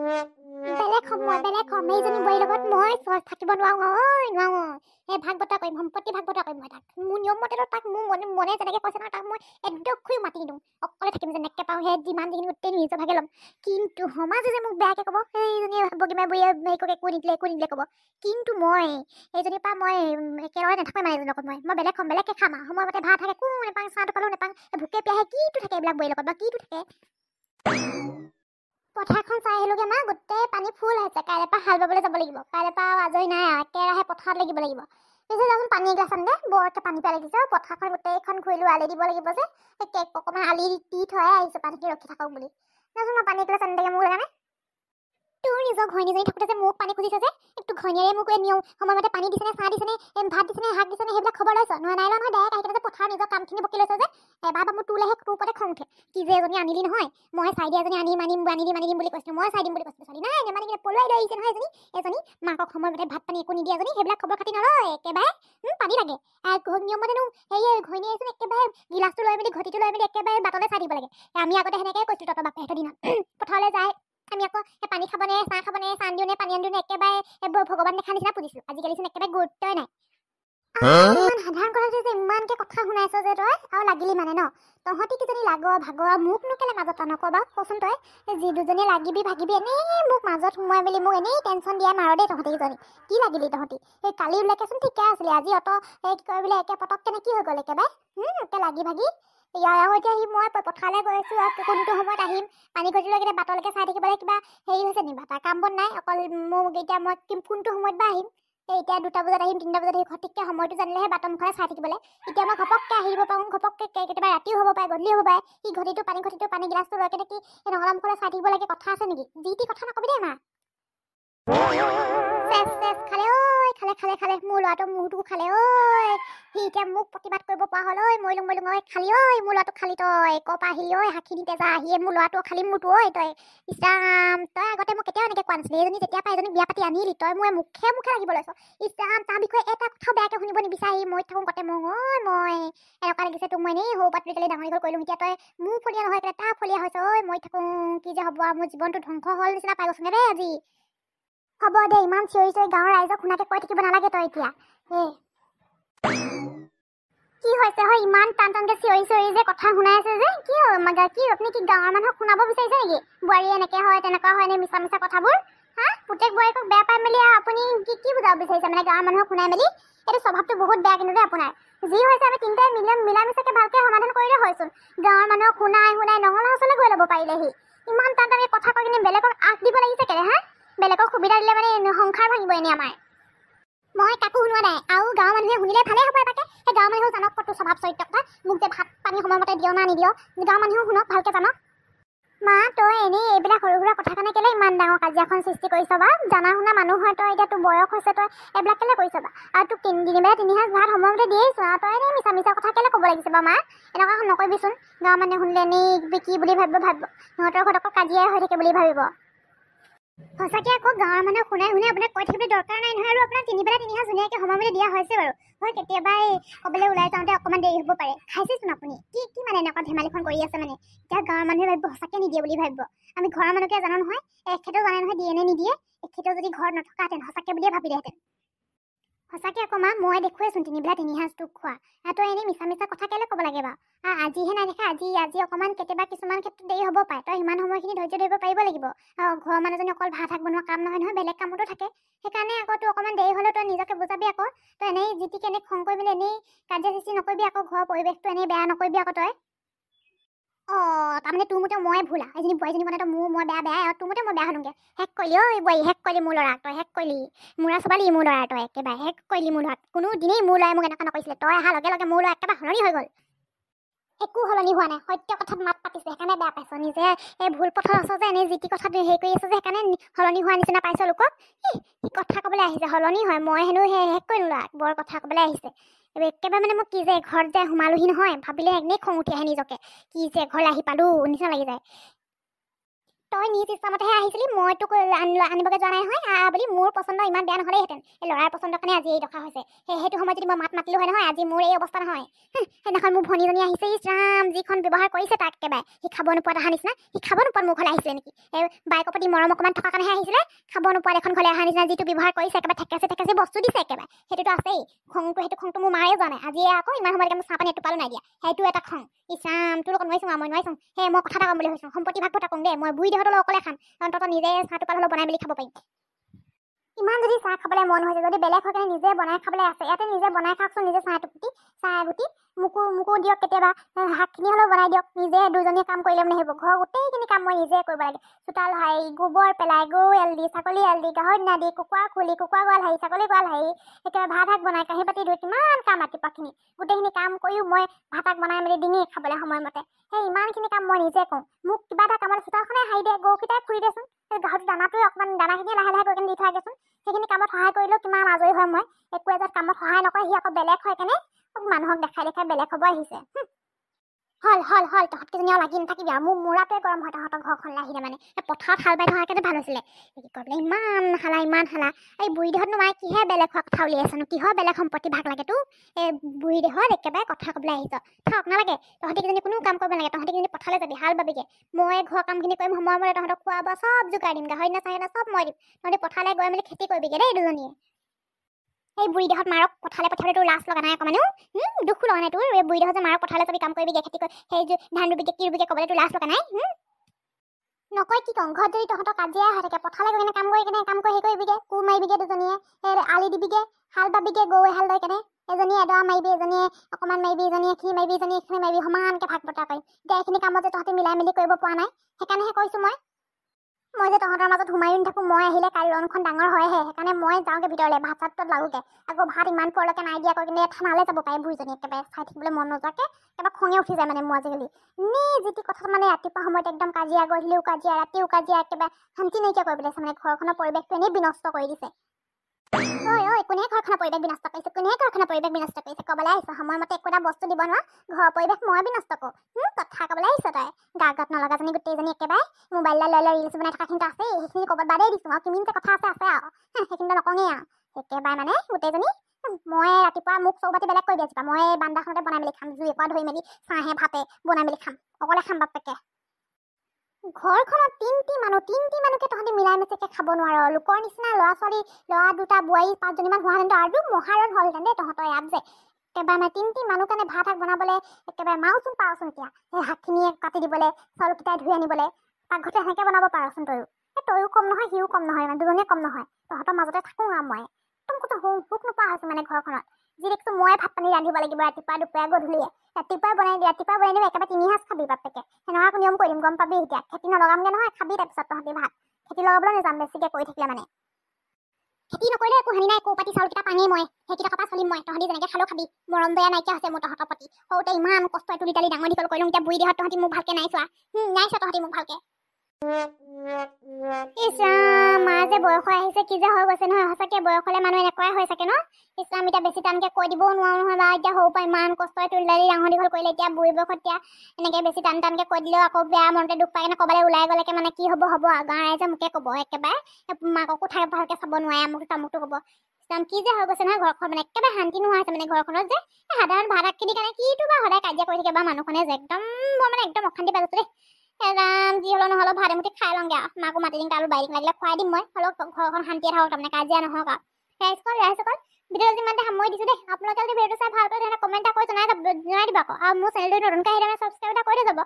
বেলেগ এইজনী বোৱাৰীৰ লগত মই থাকিব নোৱাৰো এই ভাগ বতৰা কৰিম সম্পত্তি ভাগ বতৰা কৰিম মই তাক মোৰ নিয়ম মতে তাক মোৰ মনে যেনেকৈ কৈছে নহয় তাক মই একদম মাতি দিওঁ অকলে থাকিম যেনেকৈ পাওঁ সেই যিমান যিখিনি গোটেই নিজৰ ভাগে ল'ম কিন্তু সমাজে যে মোক বেয়াকৈ ক'ব সেইজনী বগীমাই বুঢ়ীয়ে একো নিদিলে ক'ব কিন্তু মই এইজনীৰ পৰা মই একেবাৰে নাথাকোঁ মানে এইজনীৰ লগত মই বেলেগকৈ খাম আৰু সময়মতে ভাত থাকে একো নেপাওঁ চাহ টোপালো নেপাওঁ ভোকে পিয়াহে কিটো থাকে এইবিলাক বোৱাৰীৰ লগত বা কিটো থাকে পথাৰখন চাই আহিলোগে মা গোটেই পানী ফুল হৈছে কাইলৈৰ পৰা হাল বাবলৈ যাব লাগিব কাইলৈৰ পৰা আজৰি নাই একেৰাহে পথাৰত লাগিব পিছে যাচোন পানী এগিলাচ আন দে বৰকে পানী পেলাই লাগিছে পথাৰখন গোটেইখন ঘূৰিলো আলি দিব লাগিব যে কেক অকণমান আলি দি থৈ আহিছোঁ পানীখিনি ৰখি থাকক বুলি যাচোন মই পানী এগিলাচ আন দেগে মোৰ কাৰণে তোৰ নিজৰ ঘৈণীজনী থাকোঁতে যে মোক পানী খুজিছে যে একটু ঘৈণীয়েৰে মোক নিওঁ সময়মতে পানী দিছেনে চাহ দিছেনে ভাত দিছেনে শাক দিছেনে সেইবিলাক খবৰ লৈছ নাই নহয় ডাইৰেক্ট আহি যে পথাৰ নিজৰ কামখিনি বকি লৈছে যে এবাৰ মোৰ তোৰ ওপৰতে খং উঠে কি যে এজনী আনিলি নহয় মই চাই দিয়া এজনী আনি দিম বুলি কৈছিলোঁ মই চাই দিম বুলি কৈছিলোঁ ছোৱালী নাই নেমানি কিনে পলুৱাই লৈ আহিছে নহয় এজনী মাকক সময়মতে ভাত পানী একো নিদিয়ে এজনী সেইবিলাক খবৰ খাতি নলয় একেবাৰে পানী লাগে নিয়মতেনো সেয়ে ঘৈণীয়ে এজনী একেবাৰে গিলাচটো লৈ মেলি ঘটিটো লৈ মেলি একেবাৰে বাটলৈ চাই দিব লাগে আমি আগতে সেনেকৈ কৈছিলোঁ তহঁতৰ বাপেহঁতৰ দিনত পথাৰলৈ যায় আমি আকৌ পানী খাবনে চাহ খাবনে চাহ দিওঁনে পানী আনিওঁনে একেবাৰে ভগৱান দেখা নিচিনা পুজিছোঁ আজিকালিচোন একেবাৰে গুৰুত্বই নাই ইমান সাধাৰণ কথা যে ইমানকে কথা শুনাইছ যে তই আৰু লাগিলি মানে ন তহঁতি কিজনী ভাগৰ মোকনো কেলে মাজত নকবা কচোন তই যি দুজনী লাগিবি ভাগিবি এনেই মোক মাজত সোমোৱাই মেলি মোক এনেই টেনশ্যন দিয়া মাৰ দেই তহঁতি কিজনী কি লাগিলি তহঁতি সেই কালি ওলাইকেচোন ঠিকে আছিলে আজি কি কয় বোলে একে পটককেনে কি হৈ গ'ল একেবাৰে একে লাগি ভাগি ইয়াৰ এতিয়া মই পথাৰলৈ গৈ আছোঁ আৰু কোনটো সময়ত আহিম পানী ঘটিলৈ কেতিয়া বাটলৈকে চাই থাকিবলৈ কিবা হেৰি হৈছে নি তাৰ কাম বন নাই অকল মোক এতিয়া মই কোনটো সময়ত বা আহিম এতিয়া 2টা বজাত আহিম 3টা বজাত আহিম সঠিককৈ সময়টো জানিলেহে বাটৰ মুখলৈ চাই থাকিবলৈ এতিয়া মই ঘপককৈ আহিব পাৰোঁ ঘপককৈ কেতিয়াবা ৰাতিও হ'ব পাৰে গধূলি হ'ব পাৰে সি ঘটিটো পানী গিলাচটো লৈ কেনে কি নঙলা মুখলৈ চাই থাকিব লাগে কথা আছে নেকি যি টি কথা নকবি দেই মা খালে মোৰ ল'ৰাটো মূৰটো খালে সি এতিয়া মোক প্ৰতিবাদ কৰিব পৰা হ'ল মৰিলুং খালি মোৰ ল'ৰাটো খালি তই ক'ৰপৰা আহিলি সাক্ষী দিতে যা আহিয়ে মোৰ ল'ৰাটো খালি মোৰটো তই ইছৰাম তই আগতে মোক কেতিয়াও এনেকৈ কোৱা নাছিলি এজনী যেতিয়া পৰা এজনী বিয়া পাতি আনিলি তই মই মুখে লাগিব লৈছ ইছৰাম তাৰ বিষয়ে এটা কথা বেয়াকৈ শুনিব নিবিচাৰি মই থাকোঁ কতে মই এনেকুৱা লাগিছে তোক মই এনেই সৰু পাতলি কালি ডাঙৰ দীঘল কৰিলোঁ এতিয়া তই মোৰ ফলীয়া নহয় কেলে তাৰ ফলীয়া হৈছে মই থাকোঁ কি যে হ'ব আৰু মোৰ জীৱনটো ধ্বংস হ'ল নিচিনা পাই গৈছোঁগে দেই আজি হ'ব দে ইমান চিঞৰি গাঁৱৰ ৰাইজক শুনাকে কৈ থাকিব নালাগে তই এতিয়া কি হৈছে হয় ইমান টানকে চিঞৰি যে কথা শুনাই আছে যে কি আপুনি কি গাঁৱৰ মানুহক শুনাব বিচাৰিছে নেকি বোৱাৰী এনেকৈ হয় তেনেকুৱা হয় নে মিছা কথাবোৰ পুতেক বোৱাৰীকক বেয়া পাই মেলি আপুনি কি বুজাব বিচাৰিছে মানে গাঁৱৰ মানুহক শুনাই মেলি এইটো স্বভাৱটো বহুত বেয়া কিন্তু দেই আপোনাৰ যি হৈছে আমি তিনিটাই মিলামিচাকৈ ভালকৈ সমাধান কৰিলে হয়চোন গাঁৱৰ মানুহক শুনাই নঙলা ওচৰলৈ গৈ ল'ব পাৰিলেহি ইমান টানকে কথা কৈ কিনে বেলেগক আগ দিব লাগিছে কেলে বেলেগক সুবিধা দিলে মানে সংসাৰ ভাঙিব এনেই আমাৰ মই কাকো শুনোৱা নাই আৰু গাঁৱৰ মানুহে শুনিলে ভালেই হ'ব তাকে সেই গাঁৱৰ মানুহেও জানক কতো স্বভাৱ চৰিত্ৰ কথা মোক যে ভাত পানী সময়মতে দিয় না নিদিয় গাঁৱৰ মানুহেও শুনক ভালকৈ জানক মা তই এনেই এইবিলাক সৰু সুৰা কথা কাৰণে কেলে ইমান ডাঙৰ কাজিয়াখন সৃষ্টি কৰিছ বা জানা শুনা মানুহ হয় তই এতিয়া তোৰ বয়স হৈছে তই এইবিলাক কেলে কৰিছ বা আৰু তোক তিনিদিনবেলা 3 সাঁজ ভাত সময়মতে দিয়েইছোঁ আৰু তই এনেই মিছা কথা কেলে ক'ব লাগিছে বা মা এনেকুৱা নকৰিবিচোন গাঁৱৰ মানুহে শুনিলে এনেই কি বুলি ভাবিব সিহঁতৰ ঘৰত আকৌ কাজিয়াই হৈ থাকে বুলি ভাবিব সঁচাকৈ আকৌ গাঁৱৰ মানুহক শুনাই আপোনাক কৈ থাকিবলৈ দৰকাৰ নাই নহয় আৰু আপোনাৰ 3 বেলা 3 সাঁজ ধুনীয়াকৈ সময়মতে দিয়া হৈছে বাৰু হয় কেতিয়াবা ক'বলৈ ওলাই যাওঁতে অকণমান দেৰি হ'ব পাৰে খাইছেচোন আপুনি কি মানে এনেকুৱা ধেমালিখন কৰি আছে মানে এতিয়া গাঁৱৰ মানুহে ভাবিব সঁচাকৈ নিদিয়ে বুলি ভাবিব আমি ঘৰৰ মানুহকে জানো নহয় এখেতেও জানে নহয় দিয়ে নে নিদিয়ে এখেতেও যদি ঘৰত নথকাহেঁতেন সঁচাকৈ বুলিয়ে ভাবিলেহেঁতেন সঁচাকৈ আকৌ মা মই দেখুৱেচোন 3 বেলা 3 সাঁজ তোক খোৱা তই এনেই মিছা কথা কেলৈ ক'ব লাগে বাৰু আজিহে নাই দেখা আজি অকণমান কেতিয়াবা কিছুমান ক্ষেত্ৰত দেৰি হ'ব পাৰে তই ইমান সময়খিনি ধৈৰ্য ধৰিব পাৰিব লাগিব আৰু ঘৰৰ মানুহজনী অকল ভাত শাক বনোৱা কাম নহয় বেলেগ কামতো থাকে সেইকাৰণে আকৌ তোৰ অকণমান দেৰি হ'লেও তই নিজকে বুজাবি আকৌ তই এনেই যিটিকে এনেই খং কৰি মেলি এনেই কাজিয়া সৃষ্টি নকৰিবি আকৌ ঘৰৰ পৰিৱেশটো এনেই বেয়া নকৰিবি আকৌ তই তাৰমানে তোৰ মতে মই ভুল এজনী বোৱাৰীজনী মানে মই বেয়া আৰু তোৰ মতে মই বেয়া হ'লোঁগৈ শেষ কৰিলি বোৱাৰী শেষ কৰিলি মোৰ ল'ৰাক তই শেষ কৰিলি মূৰা চবালি মোৰ ল'ৰা তই একেবাৰে শেষ কৰিলি মোৰ ল'ৰাক কোনো দিনেই মোৰ ল'ৰাই মোক এনেকুৱা নকৰিছিলে তই অহাৰ লগে মোৰ ল'ৰা একেবাৰে সলনি হৈ গ'ল একো সলনি হোৱা নাই সত্য কথাত মাত পাতিছে সেইকাৰণে বেয়া পাইছ নিজে এই ভুল পথত আছ যে এনেই যি টি কথাত হেৰি কৰি আছ যে সেইকাৰণে সলনি হোৱা নিচিনা পাইছ লোকক কথা ক'বলৈ আহিছে সলনি হয় মই হেনো শেষ কৰিলোঁ ল'ৰাক বৰ কথা ক'বলৈ আহিছে একেবাৰে মানে মই কি যে ঘৰত যে সোমালোহি নহয় ভাবিলে এনেই খং উঠি আহে নিজকে কি যে ঘৰলৈ আহি পালোঁ নিচিনা লাগি যায় তই নিজ ইচ্ছামতেহে আহিছিলি, মই তোক আনিবগে যোৱা নাই নহয় বুলি। মোৰ পচন্দ ইমান বেয়া নহ'লেহেঁতেন, এই ল'ৰাৰ পচন্দৰ কাৰণে আজি এই দখা হৈছে। সেইটো সময়ত যদি মই মাত মাতিলো হয় নহয়, আজি মোৰ এই অৱস্থা নহয়। সেইদিনাখন মোৰ ভনীজনী আহিছে, ইছৰাম যিখন ব্যৱহাৰ কৰিছে তাক একেবাৰে। সি খাব নোপোৱাত অহা নিচিনা, সি খাব নোপোৱাত মোৰ ঘৰলৈ আহিছিলে নেকি? এই বাইকৰ প্ৰতি মৰম অকণমান থকাৰ কাৰণেহে আহিছিলে। খাব নোপোৱাত এখন ঘৰলৈ অহা নিচিনা যিটো ব্যৱহাৰ কৰিছে, একেবাৰে ঠেকেচি বস্তু দিছে একেবাৰে। সেইটোতো আছেই। সেইটো খংটো মোৰ মাৰে যোৱা নাই। আজি আকৌ ইমান সময়লৈকে মই চাহ পানী এটোপালো নাই দিয়া, সেইটো এটা খং। ইছৰাম, তোৰ লগত নোৱাৰিছোঁ, মই নোৱাৰিছোঁ। মই কথা এটা ক'ম বুলি ভাবিছোঁ, সম্পত্তি ভাগ পতা কওঁ দেই। মই বুঢ়ী দেহতো অকলে খাম, কাৰণ তই নিজে চাহটো পাল হ'লেও বনাই মেলি খাব পাৰিম। ইমান যদি চাহ খাবলৈ মন হৈছে, যদি বেলেগ হৈ কেনে নিজে বনাই খাবলৈ আছে, ইয়াতে নিজে বনাই খাওকচোন। নিজে চাহ এগুটি মোকো দিয়ক, কেতিয়াবা শাকখিনি হ'লেও বনাই দিয়ক। নিজে দুজনীয়ে কাম কৰিলে মানে সেইবোৰ ঘৰৰ গোটেইখিনি কাম মই নিজে কৰিব লাগে। চোতাল সাৰি, গোবৰ পেলাই, গৰু এল দি, ছাগলী এল দি, গাহৰি দানা দি, কুকুৰা খুলি, কুকুৰা গঁৰাল সাৰি, ছাগলী গঁৰাল সাৰি, একেবাৰে ভাত বনাই, কাঁহী বাতি ধুই, কিমান কাম ৰাতিপুৱাখিনি। গোটেইখিনি কাম কৰিও মই ভাত বনাই মেলি দিমেই খাবলৈ সময়মতে। সেই ইমানখিনি কাম মই নিজে কৰোঁ। মোক কিবা এটা কামত চোতালখনে সাৰি দে, গৰুকেইটাই খুলি দেচোন, গাহৰিটো দানাটোৱে অকণমান দানাখিনি লাহে লাহে গৈ কেনে দি থৈ আহেচোন। সেইখিনি কামত সহায় কৰিলেও কিমান আজৰি হয় মই। একো এজাত কামত সহায় নকৰে, সি আকৌ বেলেগ হয় কেনে মানুহক দেখাই বেলেগ হ'ব আহিছে। হল তহঁতকেইজনী আৰু লাগি নাথাকিবি আৰু। মোৰ মূৰাটোৱে গৰম হয় তহঁতৰ ঘৰখনলৈ আহিলে মানে। পথাৰত হাল বাই থকাকেইটা ভাল হৈছিলে। কি কৰিবলৈ ইমান হালা। এই বুঢ়ী দেহতনো মায়ে কিহে বেলেগ হোৱা কথা উলিয়াইছেনো? কিহৰ বেলেগ সম্পত্তি ভাগ লাগে তোৰ? এই বুঢ়ী দেহত একেবাৰে কথা ক'বলৈ আহিছ। থাকক, নালাগে। তহঁতিকেইজনী কোনো কাম কৰিব নালাগে। তহঁতিকেইজনী পথাৰলৈ যাবি, হাল বাবিগে। মই ঘৰৰ কামখিনি কৰিম, সময়মতে তহঁতক খোৱা বোৱা চব যোগাৰ দিম, গাহৰি দানা চাহৰি দানা চব মই দিম। তহঁতি পথাৰলৈ গৈ মেলি খেতি কৰিবিগে দেই দুজনীয়ে। এই বুঢ়ী দেহত মাৰক পথাৰলৈ পঠাবলৈ তোৰ লাজ লগা নাই অকণমানো? দুখো লগা নাই তোৰ? এই বুঢ়ী দেহত যে মাৰক পথাৰলৈ যাবি, কাম কৰিবিগে, খেতি কৰি, সেই যে ধান ৰুবিগে কি ৰুবিগে ক'বলৈ তোৰ লাজ লগা নাই? নকয় কি কওঁ? ঘৰত যদি তহঁতৰ কাজিয়া হৈ থাকে, পথাৰলৈ গৈ কেনে কাম কৰি হেৰি কৰিবিগে, কোৰ মাৰিবিগে দুজনীয়ে, আলি দিবিগে, হাল বাবিগে, গৰু এহাল লৈ কেনে। এজনীয়ে এডৰা মাৰিবি, এজনীয়ে অকণমান মাৰিবি, এজনীয়ে এইখিনি মাৰিবি, এজনীয়ে এইখিনি মাৰিবি, সমানকৈ ভাগ বতৰা কৰি। এতিয়া এইখিনি কামত যে তহঁতি মিলাই মেলি কৰিব পৰা নাই, সেইকাৰণেহে কৈছোঁ মই যে তহঁতৰ মাজত সোমাই নাথাকোঁ। মই আহিলে কাইলৈ ৰনখন ডাঙৰ হয়হে, সেইকাৰণে মই যাওঁগৈ ভিতৰলৈ, ভাত চাতত লাগোগে। আকৌ ভাত ইমান পৰলৈকে নাই দিয়া কৈ কিনে থানালৈ যাব পাৰে বুঢ়ীজনী, একেবাৰে চাই থাকিবলৈ মন নোযোৱাকৈ। একেবাৰে খঙে উঠি যায় মানে মোৰ আজিকালি। যিটি কথাত মানে ৰাতিপুৱা সময়ত একদম কাজিয়া, গধূলিও কাজিয়া, ৰাতিও কাজিয়া, একেবাৰে শান্তি নাইকিয়া কৰি পেলাইছে মানে। ঘৰখনৰ পৰিৱেশটো এনেই বিনষ্ট কৰি দিছে। ঐ কোনে ঘৰখনৰ পৰিৱেশ বিনষ্ট কৰিছে? ক'বলৈ আহিছ? সময়মতে একো এটা বস্তু দিব নোৱাৰ, ঘৰৰ পৰিৱেশ মই বিনষ্ট কৰোঁ? কথা ক'বলৈ আহিছ তই? গাত নলগাজনী গোটেইজনী একেবাৰে মোবাইল লৈ ৰিলচ বনাই থকাখিনিতো আছেই, সেইখিনি ক'ৰবাত বাদেই দিছোঁ আৰু। কিমান যে কথা আছে আৰু সেইখিনিতো নকওঁৱেই আৰু। একেবাৰে মানে গোটেইজনী। মই ৰাতিপুৱা মোক চৌবাতি বেলেগ কৰি দিয়াছিবা, মই বান্দাখনতে বনাই মেলি খাম, জুই পৰা ধৰি মেলি চাহে ভাতে বনাই মেলি খাম, অকলে খাম বাপেকে। ঘৰখনত তিনিটি মানুহকে তহঁতি মিলাই মেচিকে খাব নোৱাৰ। লোকৰ নিচিনা ল'ৰা ছোৱালী, ল'ৰা দুটা, বোৱাৰী 5জনীমান হোৱাহেঁতেন আৰু মহাৰণ হ'লহেঁতেন দেই তহঁতৰ ইয়াত যে। একেবাৰে মানে তিনিটি মানুহ কাৰণে ভাত বনাবলৈ একেবাৰে মাওচোন পাৰচোন এতিয়া। সেই শাকখিনিয়ে কাটি দিবলৈ, চাউলকেইটাই ধুই আনিবলৈ, পাকঘৰতে সেনেকৈ বনাব পাৰচোন তয়ো। তয়ো কম নহয়, সিও কম নহয়, মানে দুজনীয়ে কম নহয়। তহঁতৰ মাজতে থাকোঁ আৰু মই একদম ক'তো সুখ নোপোৱা হৈছোঁ মানে ঘৰখনত। যি দেখিছোঁ মই ভাত পানী ৰান্ধিব লাগিব, ৰাতিপুৱা দুপৰীয়া গধূলিয়ে। ৰাতিপুৱাই বনাই দিম, একেবাৰে 3 সাঁজ খাবি বাপেকে। সেনেকুৱা নিয়ম কৰি দিম, গম পাবি এতিয়া। খেতি নলগামগৈ নহয়, খাবি তাৰপিছত তহঁতি ভাত। খেতি লগাবলৈ নাযাম বেছিকৈ কৰি থাকিলে মানে। খেতি নকৰিলে একো হানি নাই, কৌপাতি চাউলকেইটা পাঙেই মই, সেইকেইটা পৰা চলিম মই। তহঁতি যেনেকৈ খালেও খাবি। মৰম দয়া নাইকিয়া হৈছে মোৰ তহঁতৰ প্ৰতি। সৰুতে ইমান কষ্টৰে তুলি তালি ডাঙৰ দীঘল কৰিলোঁ, এতিয়া বুঢ়ী দেহত তহঁতি মোক ভালকৈ নাই চোৱা। তহঁতি মোক ভালকৈ। ইছৰাম, মাৰ যে বয়স হৈ আহিছে, কি যে হৈ গৈছে নহয়। সঁচাকৈ বয়স হ'লে মানুহ এনেকুৱাই হৈ চাগে ন? ইছৰাম, এতিয়া বেছি টানকৈ কৈ দিবও নোৱাৰো নহয় বা। এতিয়া সৰুৰ পৰা ইমান কষ্টৰে তুলি তালি ডাঙৰ দীঘল কৰিলে, এতিয়া বুঢ়ী বয়সত এতিয়া এনেকৈ বেছি টানকৈ কৈ দিলেও আকৌ বেয়া মনতে দুখ পাই কেনে ক'বলৈ ওলাই গ'লেকে মানে কি হ'ব আৰু। গাঁৱৰ ৰাইজে মোকে ক'ব একেবাৰে, মাককো ভালকৈ চাব নোৱাৰে, আমুকটো ক'ব। ইছৰাম, কি যে হৈ গৈছে নহয় ঘৰখন, মানে একেবাৰে শান্তি নোহোৱা হৈছে মানে ঘৰখনত যে। সাধাৰণ ভাত শাকখিনিৰ কাৰণে কিটো বা সদায় কাজিয়া কৰি থাকে বা মানুহখনে যে একদম, মই মানে একদম অশান্তি পাই গৈছোঁ দেই। ৰাম, যি হ'লেও নহ'লেও ভাত এমুঠি খাই লওঁগৈ আৰু। মাকো মাতি দিম, তাৰো বাইক লাগিলে খুৱাই দিম মই, হ'লেও ঘৰখন শান্তিয়ে থাকক, তাৰমানে কাজিয়া নহওক আৰু। ৰাইজসকল ভিডিঅ'টো যিমানতে সামৰি দিছোঁ দেই। আপোনালোকে যদি ভিডিঅ'টো চাই ভাল পায় তেনে কমেণ্ট এটা কৰি জনাই দিব আকৌ। আৰু মোৰ চেনেলটো নতুনকৈ আহিলে ছাবস্ক্ৰাইব এটা কৰি যাব।